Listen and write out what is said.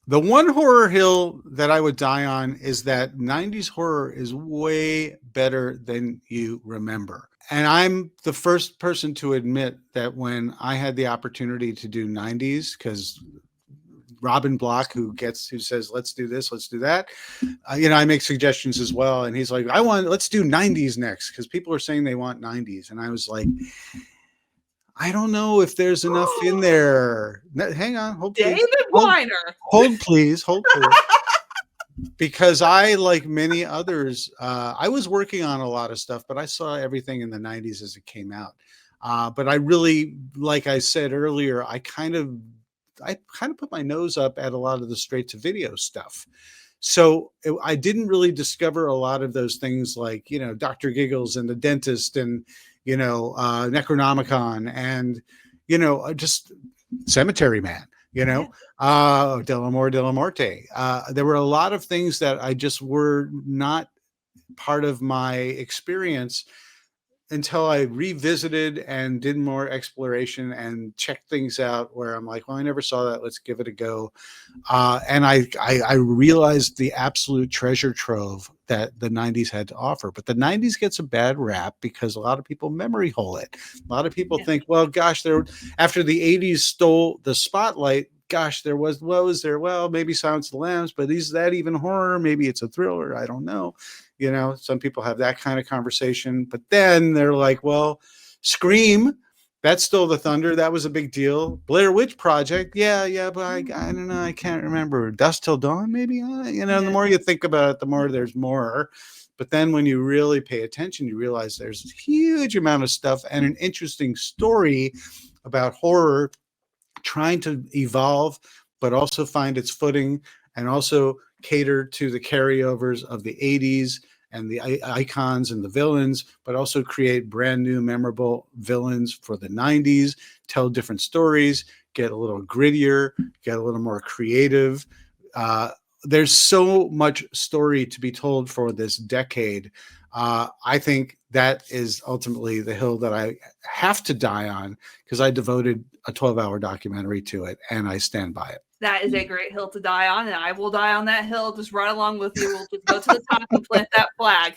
The one horror hill that I would die on is that 90s horror is way better than you remember. And I'm the first person to admit that when I had the opportunity to do 90s, because Robin Block, who says, let's do this, let's do that. I make suggestions as well. And he's like, let's do 90s next. Cause people are saying they want 90s. And I was like, I don't know if there's enough in there. Hang on, hold please. David Hold, Weiner. hold please, hold please. Because I, like many others, I was working on a lot of stuff, but I saw everything in the 90s as it came out. But I really, like I said earlier, I kind of put my nose up at a lot of the straight to video stuff. So I didn't really discover a lot of those things like, Dr. Giggles and the dentist and, Necronomicon and, just Cemetery Man, Delamore de la Morte. There were a lot of things that I just were not part of my experience until I revisited and did more exploration and checked things out where I'm like, well, I never saw that. Let's give it a go. And I realized the absolute treasure trove that the 90s had to offer. But the 90s gets a bad rap because a lot of people memory hole it. A lot of people think, well, gosh, after the 80s stole the spotlight, gosh, what was there? Well, maybe Silence of the Lambs, but is that even horror? Maybe it's a thriller. I don't know. Some people have that kind of conversation, but then they're like, well, Scream, that's still the thunder. That was a big deal. Blair Witch Project. Yeah. But I don't know. I can't remember. Dusk Till Dawn, maybe. The more you think about it, the more there's more. But then when you really pay attention, you realize there's a huge amount of stuff and an interesting story about horror trying to evolve, but also find its footing and also cater to the carryovers of the 80s and the icons and the villains, but also create brand new memorable villains for the 90s, tell different stories, get a little grittier, get a little more creative. There's so much story to be told for this decade. I think that is ultimately the hill that I have to die on because I devoted a 12-hour documentary to it and I stand by it. That is a great hill to die on, and I will die on that hill just right along with you. We'll just go to the top and plant that flag.